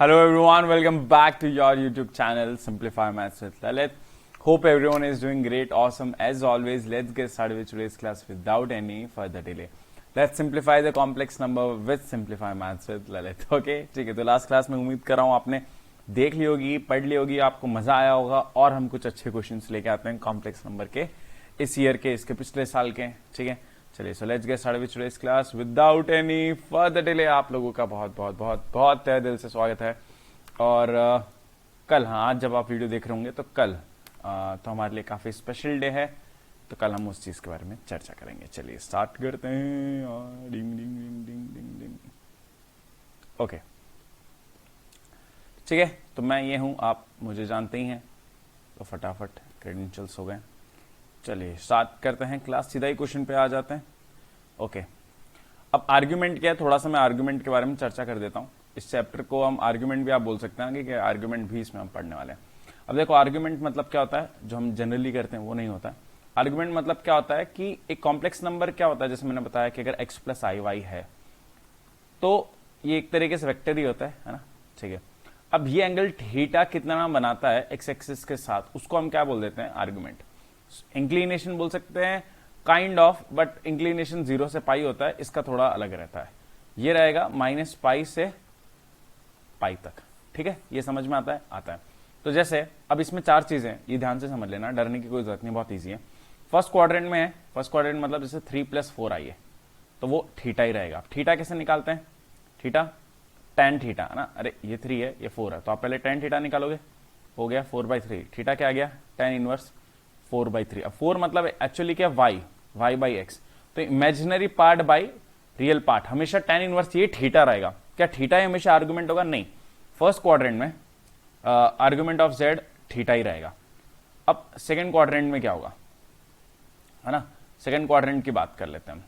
Hello everyone, welcome back to your YouTube channel Simplify Maths with Lalit. Hope everyone is doing great, awesome. As always, let's get started with today's class without any further delay. Let's simplify the complex number with Simplify Maths with Lalit. Okay, ठीक है। तो last class में उम्मीद कर रहा हूँ आपने देख ली होगी, पढ़ ली होगी, आपको मजा आया होगा और हम कुछ अच्छे क्वेश्चंस लेके आते हैं कॉम्प्लेक्स नंबर के इस ईयर के, इसके पिछले साल के। ठीक है, चलिए so let's get started with today's class without any further delay. आप लोगों का बहुत बहुत बहुत बहुत तहे दिल से स्वागत है। और कल, हाँ, आज जब आप वीडियो देख रहे होंगे तो कल तो हमारे लिए काफी स्पेशल डे है, तो कल हम उस चीज के बारे में चर्चा करेंगे। चलिए स्टार्ट करते हैं। डिंग डिंग डिंग डिंग डिंग डिंग। ओके, ठीक है। तो मैं ये हूं, आप मुझे जानते ही हैं, तो फटाफट क्रेडेंशियल्स हो गए। चलिए स्टार्ट करते हैं क्लास, सीधा ही क्वेश्चन पे आ जाते हैं। ओके, अब आर्ग्यूमेंट क्या है, थोड़ा सा मैं आर्ग्यूमेंट के बारे में चर्चा कर देता हूं। इस चैप्टर को हम आर्ग्यूमेंट भी आप बोल सकते हैं कि आर्ग्यूमेंट भी इसमें हम पढ़ने वाले हैं। अब देखो, आर्ग्यूमेंट मतलब क्या होता है, जो हम जनरली करते हैं वो नहीं होता है। आर्ग्यूमेंट मतलब क्या होता है कि एक कॉम्प्लेक्स नंबर क्या होता है, जैसे मैंने बताया कि अगर x प्लस आई वाई है तो ये एक तरीके से वेक्टर ही होता है ना। ठीक है, अब ये एंगल थीटा कितना बनाता है एक्स एक्सिस के साथ, उसको हम क्या बोल देते हैं, आर्ग्यूमेंट। इंक्लिनेशन बोल सकते हैं, काइंड ऑफ, बट इंक्लिनेशन 0 से पाई होता है, इसका थोड़ा अलग रहता है। ये रहेगा माइनस पाई से पाई तक। ठीक है, ये समझ में आता है, आता है। तो जैसे अब इसमें चार चीजें, ये ध्यान से समझ लेना, डरने की कोई जरूरत नहीं, बहुत इजी है। फर्स्ट क्वाड्रेंट में है, फर्स्ट क्वाड्रेंट मतलब जैसे 3 + 4 आई है तो वो थीटा ही रहेगा। थीटा कैसे निकालते हैं, थीटा tan थीटा है ना। अरे ये 3 है, ये 4 है, तो आप पहले tan थीटा निकालोगे, हो गया 4/3। थीटा क्या आ गया, tan इनवर्स 4/3। अब 4 मतलब एक्चुअली क्या, y/x, तो imaginary part by real part, हमेशा tan इनवर्स ये थीटा रहेगा। क्या थीटा ही हमेशा आर्गुमेंट होगा, नहीं। फर्स्ट क्वाड्रेंट में आर्गुमेंट ऑफ z थीटा ही रहेगा। अब सेकंड क्वाड्रेंट में क्या होगा, है ना, सेकंड क्वाड्रेंट की बात कर लेते हैं हम,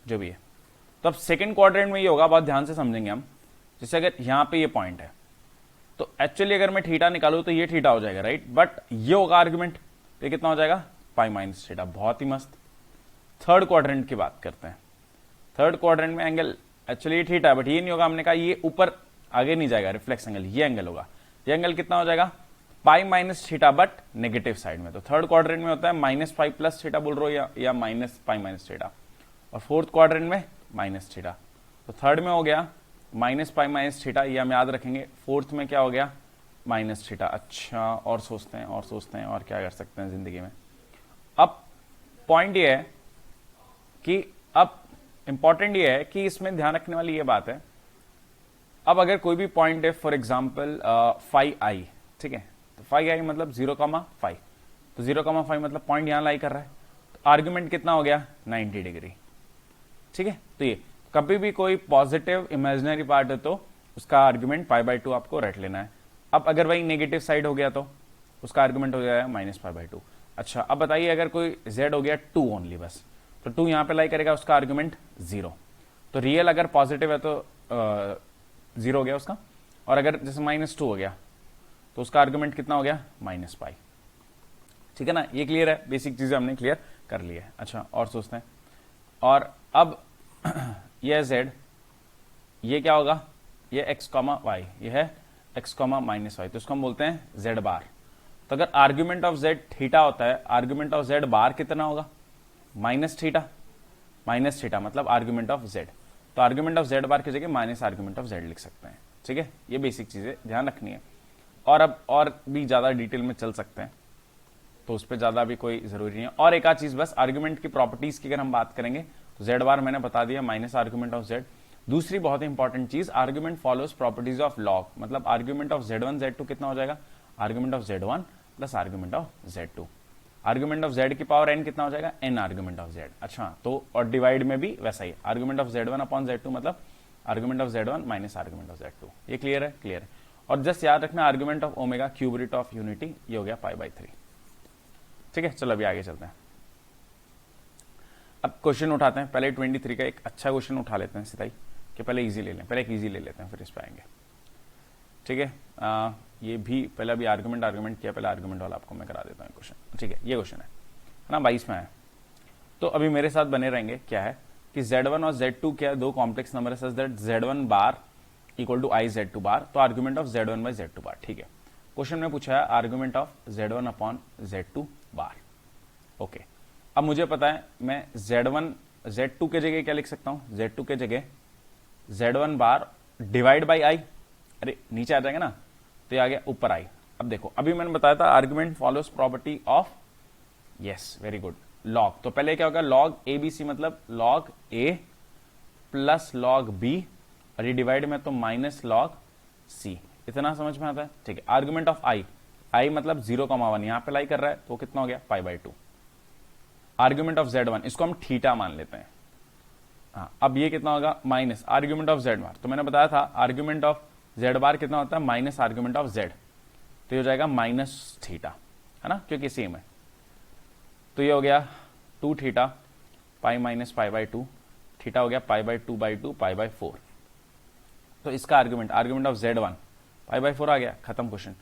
जो भी है। तो अब सेकंड क्वाड्रेंट में ये होगा, बहुत ध्यान से समझेंगे हम। जैसे अगर यहां पे ये पॉइंट है तो एक्चुअली अगर मैं थीटा निकालू तो ये थीटा हो जाएगा, राइट, बट ये होगा आर्गुमेंट, तो ये कितना हो जाएगा, पाई माइनस थीटा। बहुत ही मस्त। थर्ड क्वाड्रेंट की बात करते हैं। थर्ड क्वाड्रेंट में एंगल एक्चुअली थीटा, बट ये नहीं होगा, हमने कहा ये ऊपर आगे नहीं जाएगा, रिफ्लेक्स एंगल, ये एंगल होगा। ये एंगल कितना हो जाएगा, पाई minus theta, but negative side में। तो थर्ड क्वाड्रेंट में होता है -पाई प्लस थीटा बोल रहे हो, या माइनस पाई माइनस थीटा। और फोर्थ क्वाड्रेंट में माइनस थीटा। तो थर्ड में हो गया -पाई माइनस थीटा, ये हम याद रखेंगे। फोर्थ में क्या हो गया, माइनस थीटा। अच्छा, और सोचते हैं और सोचते हैं और क्या कर सकते हैं जिंदगी में। अब पॉइंट ये है कि अब इंपॉर्टेंट ये है कि इसमें ध्यान रखने वाली ये बात है, अब अगर कोई भी पॉइंट है, फॉर एग्जाम्पल 5i, ठीक है, तो 5i मतलब 0,5, तो 0,5 मतलब पॉइंट यहां लाई कर रहा है, तो आर्ग्यूमेंट कितना हो गया, 90 डिग्री। ठीक है, तो ये कभी भी कोई पॉजिटिव इमेजिनरी पार्ट है तो उसका आर्ग्यूमेंट π/2 आपको रट लेना है। अब अगर वही नेगेटिव साइड हो गया तो उसका आर्ग्यूमेंट हो जाएगा -π/2। अच्छा, अब बताइए अगर कोई z हो गया 2 ओनली, बस, तो 2 यहां पे लाई करेगा, उसका आर्ग्यूमेंट 0। तो रियल अगर पॉजिटिव है तो 0 हो गया उसका, और अगर जैसे -2 हो गया तो उसका आर्ग्यूमेंट कितना हो गया, -π। ठीक है ना, ये क्लियर है, बेसिक चीजें हमने क्लियर कर ली है। अच्छा, और सोचते हैं, और अब ये z, ये क्या होगा, ये x, y, ये है x, -y, तो इसको हम बोलते हैं z बार। तो अगर आर्ग्यूमेंट ऑफ z थीटा होता है, आर्ग्यूमेंट ऑफ z बार कितना होगा, माइनस थीटा मतलब आर्ग्यूमेंट ऑफ z। तो आर्ग्यूमेंट ऑफ z बार की जगह माइनस आर्ग्यूमेंट ऑफ z लिख सकते हैं। ठीक है, ये बेसिक चीजें ध्यान रखनी है। और अब और भी ज्यादा डिटेल में चल सकते हैं, तो उस पर ज्यादा भी कोई जरूरी नहीं है। और एक आध चीज बस, आर्ग्यूमेंट की प्रॉपर्टीज की अगर हम बात करेंगे तो z बार मैंने बता दिया, माइनस आर्ग्यूमेंट ऑफ z। दूसरी बहुत इंपॉर्टेंट चीज, argument follows properties of log, मतलब आर्ग्यूमेंट ऑफ z1 z2 कितना हो जाएगा, argument of z1 plus argument of z2। Argument of z की पावर n कितना हो जाएगा, n आर्ग्यूमेंट ऑफ z। अच्छा, तो और डिवाइड में भी वैसा ही, argument of z1 upon z2 मतलब argument of z1 minus argument of z2। ये क्लियर है, क्लियर है। और जस्ट याद रखना, argument of omega cube root of unity, ये हो गया π/3। ठीक है, चलो अभी आगे चलते हैं। अब क्वेश्चन उठाते हैं, पहले 23 का एक अच्छा क्वेश्चन उठा लेते हैं सीधा ही, कि पहले इजी ले लें, पहले एक इजी ले लेते हैं फिर इस पे आएंगे। ठीक है, ये भी पहले अभी आर्गुमेंट किया, पहले आर्गुमेंट वाला आपको मैं करा देता हूँ क्वेश्चन। ठीक है, ये क्वेश्चन है ना, 22 में है, तो अभी मेरे साथ बने रहेंगे। क्या है कि z1 और z2 क्या है, दो कॉम्प्लेक्स नंबर है, such that z1 bar equal to i z two bar, तो argument of z one by z two bar. ठीक है, क्वेश्चन में पूछा है argument of z one upon z two bar. Okay, अब मुझे पता है मैं जेड वन जेड टू के जगह क्या लिख सकता हूं, जेड टू के जगह Z one bar divide by I, अरे नीचे आ जाएगा ना, तो ये आ गया ऊपर आई। अब देखो अभी मैंने बताया था argument follows property of, yes very good, log. तो पहले क्या होगा, लॉग ए बी सी मतलब लॉग ए प्लस लॉग बी, और ये डिवाइड में तो माइनस लॉग सी। इतना समझ में आता है? ठीक है, आर्ग्यूमेंट ऑफ आई, आई मतलब 0,1 यहां पे लाई कर रहा है, तो कितना हो गया pi by 2। Argument of z one, इसको हम थीटा मान लेते हैं। हाँ, अब ये कितना होगा माइनस आर्ग्यूमेंट ऑफ जेड बार। तो मैंने बताया था आर्ग्यूमेंट ऑफ जेड बार कितना होता है, माइनस आर्ग्यूमेंट ऑफ जेड, तो ये हो जाएगा माइनस थीटा, है ना, क्योंकि सेम है। तो ये हो गया 2 theta pi minus pi by 2, theta हो गया pi by 2 by 2 pi by 4। तो इसका argument of z one pi by 4 आ गया, खत्म क्वेश्चन।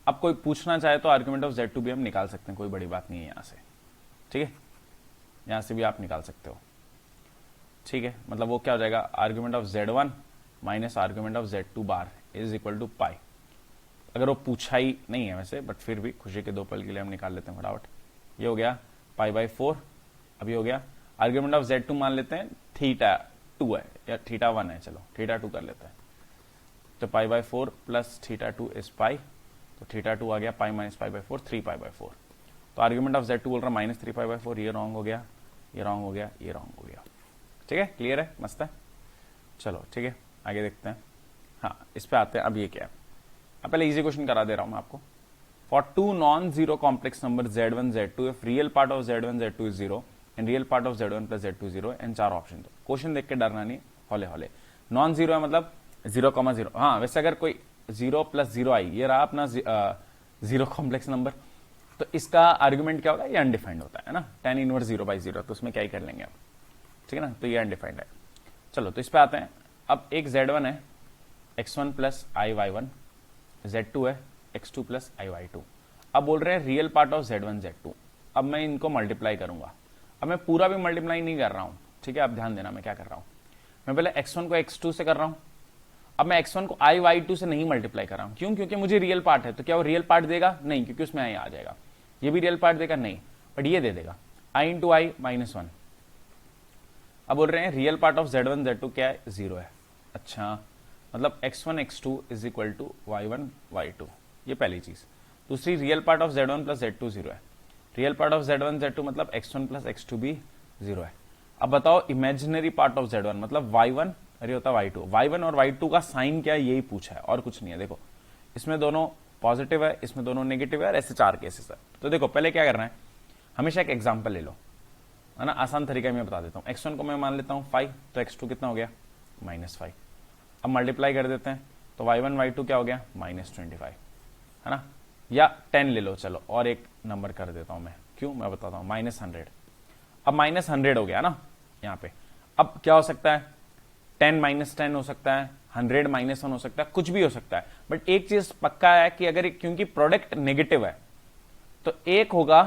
अब कोई पूछना चाहे तो आर्ग्यूमेंट ऑफ जेड टू भी हम निकाल सकते हैं, कोई बड़ी बात नहीं है यहां से। ठीक है, यहां से भी आप निकाल सकते हो। ठीक है, मतलब वो क्या हो जाएगा, argument of z one minus argument of z two bar is equal to pi. अगर वो पूछा ही नहीं है वैसे, बट फिर भी खुशी के 2 पल के लिए हम निकाल लेते हैं फटाफट। ये हो गया पाई बाई 4, अभी हो गया आर्ग्यूमेंट ऑफ जेड टू मान लेते हैं थीटा 2 है या थीटा 1 है, चलो थीटा 2 कर लेते हैं। तो pi by 4 plus theta 2 is pi, तो थीटा 2 आ गया pi minus pi by 4, 3 pi by 4। तो आर्ग्यूमेंट ऑफ जेड टू बोल रहा माइनस 3 पाई बाई 4, ये रॉन्ग हो गया, ये रॉन्ग हो गया, ये रॉन्ग हो गया। ठीक है, क्लियर है, मस्त है। चलो ठीक है, आगे देखते हैं। हाँ, इस पे आते हैं। अब ये क्या है, अब पहले इजी क्वेश्चन करा दे रहा हूं मैं आपको। For 2 non zero complex number z1 z2 if real part of z1 z2 is 0 and real part of z1 plus z2 0 and 4 option. Question देख के डरना नहीं, हौले हौले। नॉन जीरो है मतलब 0,0। हाँ, वैसे अगर कोई 0 प्लस 0 आई, ये रहा अपना जीरो कॉम्प्लेक्स नंबर, तो इसका आर्ग्यूमेंट क्या होगा, ये अनडिफाइंड होता है ना, tan इनवर्स 0/0, तो उसमें क्या ही कर लेंगे आप। ठीक है ना, तो ये अनडिफाइंड है। चलो तो इस पे आते हैं। अब एक z1 है x1 प्लस आई y1, z2 है x2 प्लस आई y2। अब बोल रहे हैं real part of z1 z2। अब मैं इनको मल्टीप्लाई करूंगा। अब मैं पूरा भी मल्टीप्लाई नहीं कर रहा हूं, ठीक है, आप ध्यान देना मैं क्या कर रहा हूं। मैं पहले x1 को x2 से कर रहा हूं। अब मैं x1 को आई y2 से नहीं मल्टीप्लाई कर रहा हूं, क्यों, क्योंकि मुझे रियल पार्ट है। तो क्या वो रियल पार्ट देगा, नहीं, क्योंकि उसमें आई आ जाएगा। ये भी रियल पार्ट देगा, नहीं, बट ये दे देगा i इंटू आई माइनस 1। अब बोल रहे हैं real part of z1 z2 क्या है, 0 है। अच्छा, मतलब x1 x2 is equal to y1 y2, ये पहली चीज। दूसरी, real part of z1 plus z2 0 है। Real part of z1 z2 मतलब x1 प्लस x2 भी 0 है। अब बताओ इमेजिनरी पार्ट ऑफ z1 मतलब y1, अरे होता y2। y1 और y2 का साइन क्या है, यही पूछा है और कुछ नहीं है। देखो इसमें दोनों पॉजिटिव है, इसमें दोनों नेगेटिव है, और ऐसे 4 केसेस है। तो देखो पहले क्या करना है, हमेशा एक एग्जाम्पल ले लो, है ना, आसान तरीका मैं बता देता हूँ। x1 को मैं मान लेता हूँ 5, तो x2 कितना हो गया -5। अब मल्टीप्लाई कर देते हैं, तो y1 y2 क्या हो गया -25, है ना, या 10 ले लो। चलो और एक नंबर कर देता हूं मैं, क्यों, मैं बताता हूं, -100। अब -100 हो गया ना यहाँ पे। अब क्या हो सकता है, 10 - 10 हो सकता है, 100 - 1 हो सकता है, कुछ भी हो सकता है। बट एक चीज पक्का है कि अगर क्योंकि प्रोडक्ट नेगेटिव है, तो एक होगा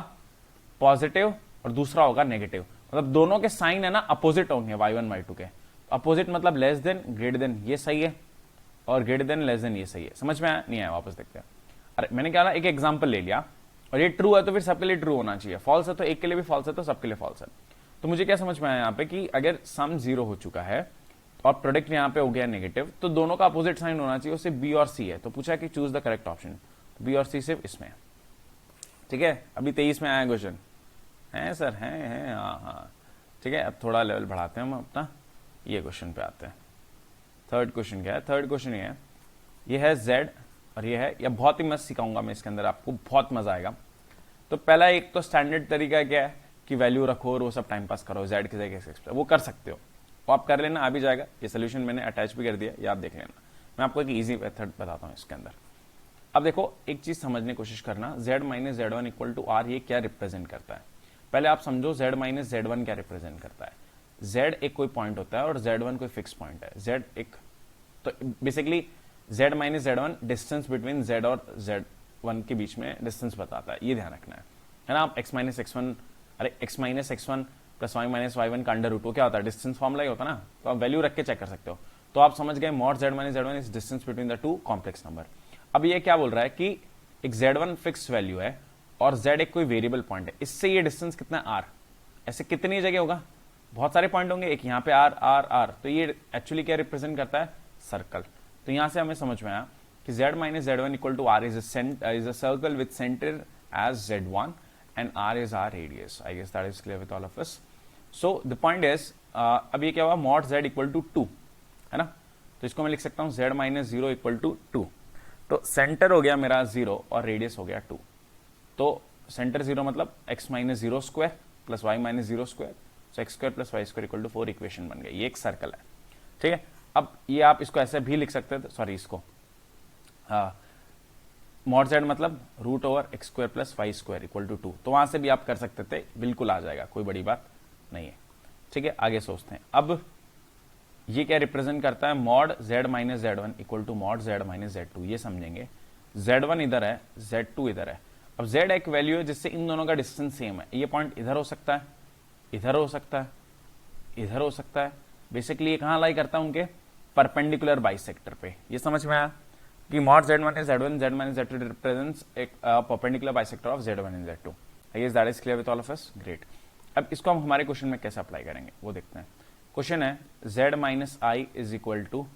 पॉजिटिव और दूसरा होगा नेगेटिव। मतलब दोनों के साइन है ना अपोजिट होंगे y1 y2 के। अपोजिट मतलब लेस देन, ग्रेटर देन, ये सही है, और ग्रेटर देन लेस देन ये सही है। समझ में आया, नहीं आया, वापस देखते हैं। अरे मैंने क्या ना, एक एग्जांपल ले लिया, और ये ट्रू है तो फिर सबके लिए ट्रू होना चाहिए, फॉल्स है तो एक के लिए भी फॉल्स है तो सबके लिए फॉल्स है। तो मुझे क्या समझ में आया यहाँ पे कि अगर सम 0 हो चुका है और प्रोडक्ट यहाँ पे हो गया नेगेटिव, तो दोनों का अपोजिट साइन होना चाहिए, उससे बी और सी है। तो पूछा कि choose the correct option, B और सी सिर्फ इसमें है। ठीक है, अभी 23 में आया क्वेश्चन है सर, है हाँ हाँ, ठीक है। अब थोड़ा लेवल बढ़ाते हैं हम अपना, ये क्वेश्चन पे आते हैं। थर्ड क्वेश्चन क्या है, थर्ड क्वेश्चन ये है z और ये है, या बहुत ही मस्त सिखाऊंगा मैं इसके अंदर, आपको बहुत मजा आएगा। तो पहला एक तो स्टैंडर्ड तरीका क्या है कि वैल्यू रखो और वो सब टाइम पास करो, z की जगह वो कर सकते हो, वो आप कर लेना, आ भी जाएगा। ये सोल्यूशन मैंने अटैच भी कर दिया, ये आप देख लेना। मैं आपको एक इजी मेथड बताता हूँ इसके अंदर। अब देखो एक चीज समझने की कोशिश करना, z minus z1 equal to r, ये क्या रिप्रेजेंट करता है। पहले आप समझो z माइनस z1 क्या रिप्रेजेंट करता है। z एक कोई पॉइंट होता है और z1 कोई फिक्स पॉइंट है। z एक, तो basically z minus z1 distance between z और z1 के बीच में डिस्टेंस बताता है, ये ध्यान रखना है ना। आप x माइनस x1, अरे x minus x1 plus y minus y1 का अंडर रूट, वो क्या होता है, डिस्टेंस फॉर्मूला ही होता है ना। तो आप वैल्यू रख के चेक कर सकते हो। तो आप समझ गए mod z minus z1 is distance between the two complex number. अब ये क्या बोल रहा है कि एक z1 फिक्स वैल्यू है और z एक कोई वेरिएबल पॉइंट है, इससे ये डिस्टेंस कितना है r। ऐसे कितनी जगह होगा, बहुत सारे पॉइंट होंगे, एक यहाँ पे r, तो ये एक्चुअली क्या रिप्रेजेंट करता है, सर्कल। तो यहां से हमें समझ में आया कि z minus z1 equal to r is a circle with centre as z1 and r is our radius. I guess that is clear with all of us. So the point is अब ये क्या हुआ, mod z equal to 2 है ना, तो इसको मैं लिख सकता हूँ z माइनस 0 इक्वल टू 2। तो सेंटर हो गया मेरा 0 और रेडियस हो गया 2। तो सेंटर 0 मतलब x minus 0 square plus y minus 0 square, so x square plus y square equal to 4 equation बन गई। ये एक सर्कल है, ठीक है। अब ये आप इसको ऐसे भी लिख सकते थे, सॉरी इसको मॉड z मतलब root over x square plus y square equal to 2, तो वहां से भी आप कर सकते थे, बिल्कुल आ जाएगा, कोई बड़ी बात नहीं है, ठीक है। आगे सोचते हैं, अब ये क्या रिप्रेजेंट करता है, mod z minus z1 equal to mod z minus z2। ये समझेंगे, z1 इधर है, z2 इधर है। अब z एक वैल्यू है जिससे इन दोनों का डिस्टेंस सेम है। ये पॉइंट इधर हो सकता है, इधर हो सकता है, इधर हो सकता है। बेसिकली ये कहां लाई करता है, उनके परपेंडिकुलर बाइसेक्टर पे। ये समझ में आया कि mod z minus z1 z minus z2 represents एक perpendicular bisector of z1 and z2। I guess that is clear with all of us, great. अब इसको हम हमारे क्वेश्चन में कैसे अप्लाई करेंगे वो देखते हैं। क्वेश्चन है z minus i is equal to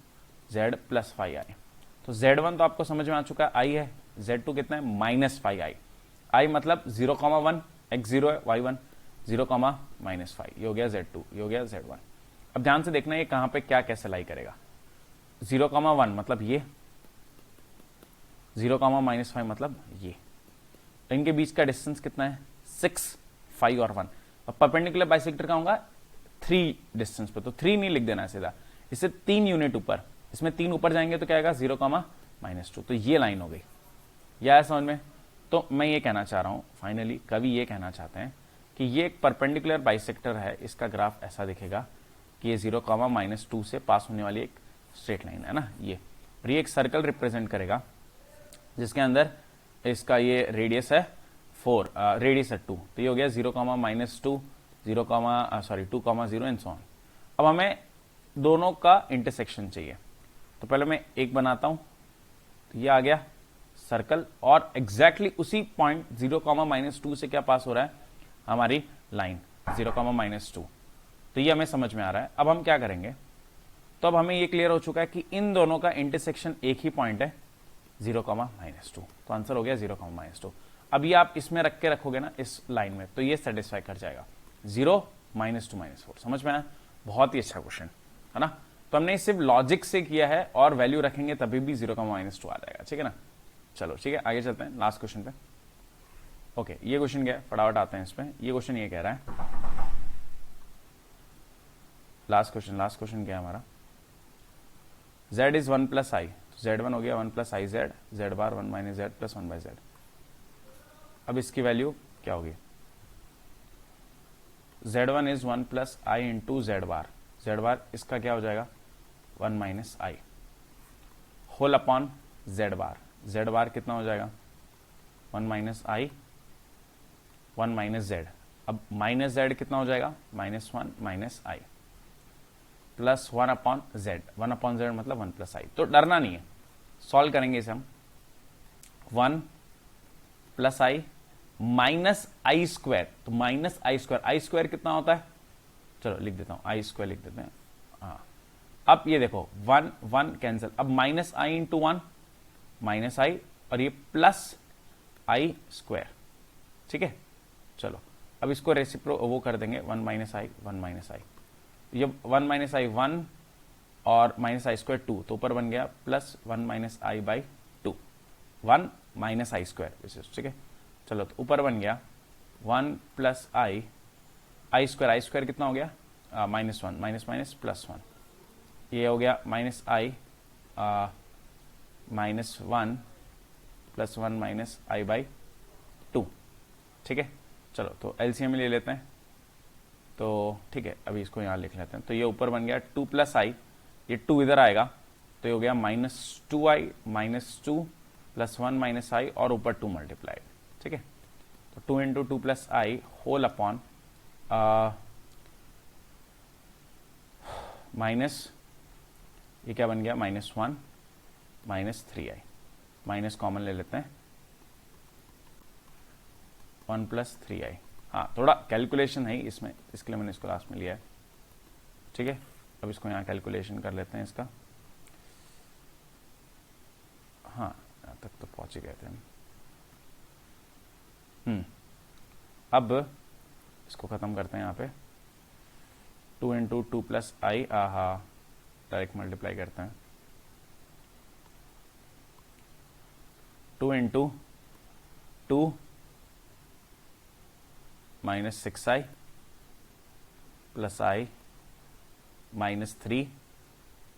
z plus 5i। तो z1 तो आपको समझ में आ चुका है, i है, z2 कितना है, माइनस 5i। i मतलब 0,1, x0 है, y1 0, माइनस 5, ये हो गया z2, ये हो गया z1। अब ध्यान से देखना ये कहां पे क्या कैसे लाई करेगा, 0,1 मतलब ये, 0, माइनस 5 मतलब ये। तो इनके बीच का डिस्टेंस कितना है, 6, 5 और 1। अब परपेंडिकुलर बाइसेक्टर का होगा 3 डिस्टेंस पे, तो 3 नहीं लिख देना सीधा, इससे 3 यूनिट ऊपर, इसमें 3 ऊपर जाएंगे तो क्या आएगा, 0, माइनस 2। तो ये लाइन हो गई, यह है समझ में। तो मैं ये कहना चाह रहा हूं, फाइनली कवि ये कहना चाहते हैं कि ये एक परपेंडिकुलर बाइसेक्टर है, इसका ग्राफ ऐसा दिखेगा कि ये 0, माइनस 2 से पास होने वाली एक स्ट्रेट लाइन है ना ये, और ये एक सर्कल रिप्रेजेंट करेगा जिसके अंदर इसका ये रेडियस है 4, रेडियस है 2। तो ये हो गया 0, माइनस 2, 2, 0 एंड सो ऑन। अब हमें दोनों का इंटरसेक्शन चाहिए, तो पहले मैं एक बनाता हूं, तो ये आ गया सर्कल, और एग्जैक्टली उसी पॉइंट 0, माइनस 2 से क्या पास हो रहा है, हमारी लाइन 0, माइनस 2। तो ये हमें समझ में आ रहा है। अब हम क्या करेंगे, तो अब हमें ये क्लियर हो चुका है कि इन दोनों का इंटरसेक्शन एक ही पॉइंट है, 0, माइनस 2। तो आंसर हो गया 0, माइनस 2। अब ये आप इसमें रख के रखोगे ना इस लाइन में, तो ये सेटिस्फाई कर जाएगा, 0, माइनस 2, माइनस 4। समझ में आया, बहुत ही अच्छा क्वेश्चन है ना। तो हमने सिर्फ लॉजिक से किया है, और वैल्यू रखेंगे तभी भी 0, माइनस 2 आ जाएगा, ठीक है ना। चलो ठीक है, आगे चलते हैं लास्ट क्वेश्चन पे। ओके, ये क्वेश्चन क्या है, फटाफट आते हैं इस पे। ये क्वेश्चन ये कह रहा है, लास्ट क्वेश्चन क्या है हमारा, z is 1 plus I, z1 हो गया 1 plus i z, z bar 1 minus z plus 1 by z. अब इसकी वैल्यू क्या होगी, z1 is 1 plus i into z bar इसका क्या हो जाएगा, 1 minus i whole upon z bar कितना हो जाएगा, 1 माइनस आई 1 माइनस जेड। अब माइनस जेड कितना हो जाएगा, minus 1 minus i plus 1 upon z, 1 upon z मतलब 1 प्लस आई। तो डरना नहीं है, सॉल्व करेंगे इसे हम, 1 प्लस आई माइनस आई स्क्वायर, तो माइनस आई स्क्वायर कितना होता है, चलो लिख देता हूं, आई स्क्वायर लिख देते हैं। हाँ, अब ये देखो 1 1 कैंसिल, अब minus I into 1 minus i, और ये प्लस आई स्क्वायर, ठीक है। चलो अब इसको रेसिप्रो वो कर देंगे, 1 माइनस आई 1 माइनस आई, ये 1 माइनस आई 1 और माइनस आई स्क्वायर 2, तो ऊपर बन गया plus 1 minus I by 2, 1 minus I square, ठीक है। चलो तो ऊपर बन गया 1 प्लस आई स्क्वायर कितना हो गया, माइनस 1 माइनस माइनस प्लस 1, ये हो गया minus I minus 1 plus 1 minus I by 2, ठीक है। चलो तो एलसीएम ले लेते हैं, तो ठीक है अभी इसको यहां लिख लेते हैं। तो ये ऊपर बन गया 2 प्लस आई, ये 2 इधर आएगा, तो ये हो गया minus 2i minus 2 plus 1 minus i, और ऊपर 2 मल्टीप्लाइड, ठीक है। तो 2 into 2 plus i whole upon minus, ये क्या बन गया -1 -3i, माइनस कॉमन ले लेते हैं 1 + 3i। हाँ थोड़ा कैलकुलेशन है इसमें, इसके लिए मैंने इसको लास्ट में लिया है, ठीक है। अब इसको यहाँ कैलकुलेशन कर लेते हैं इसका। हाँ यहाँ तक तो पहुंच ही गए थे हम। अब इसको खत्म करते हैं यहाँ पे, 2 × 2 + i, डायरेक्ट मल्टीप्लाई करते हैं, 2 × 2 -6i + i -3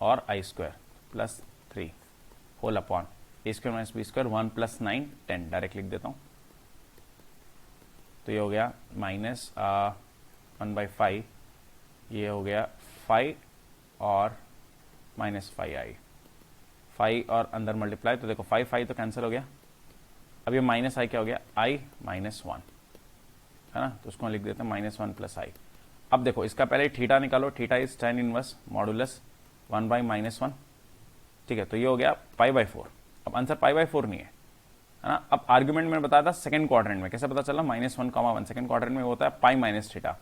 और i² + 3 whole upon a² - b², 1 + 9 10, direct लिख देता हूँ। तो ये हो गया -1/5, ये हो गया 5 और -5i, 5 और अंदर मल्टीप्लाई, तो देखो 5 तो कैंसिल हो गया। अब ये -i क्या हो गया, i -1, है ना, तो उसको लिख देते हैं -1 + i। अब देखो इसका पहले थीटा निकालो, theta is tan inverse modulus 1/-1, ठीक है। तो ये हो गया π/4। अब आंसर π/4 नहीं है ना। अब आर्गुमेंट में बताया था सेकंड क्वाड्रेंट में, कैसे पता चला, -1, 1 सेकंड क्वाड्रेंट में होता है pi minus theta,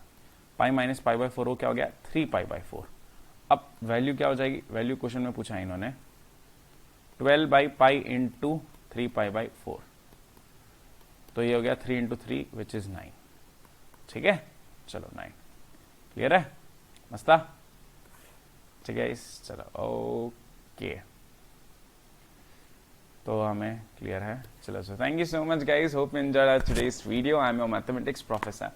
pi minus π/4 हो क्या हो गया 3π/4। अब वैल्यू क्या हो जाएगी, वैल्यू क्वेश्चन में पूछा है इन्होंने 12/π × 3π/4, तो ये हो गया 3 × 3 विच इज 9, ठीक है। चलो 9 क्लियर है, मस्ता, ठीक है इस, चलो ओके, तो हमें क्लियर है। चलो so thank you so much guys, hope you enjoyed today's video. I am your mathematics professor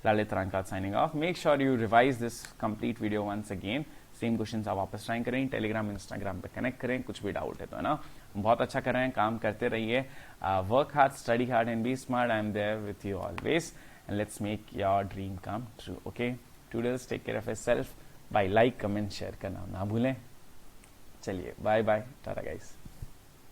Lalit Rankat signing off. Make sure you revise this complete video once again. Same question आप वापस try करें, Telegram Instagram पे connect करें, कुछ भी doubt है तो, है ना। बहुत अच्छा कर रहे हैं, काम करते रहिए, work hard, study hard and be smart. I am there with you always and let's make your dream come true. Okay toodles, take care of yourself, bye, like comment share करना ना भूलें। चलिए बाय बाय, टाटा गाइस।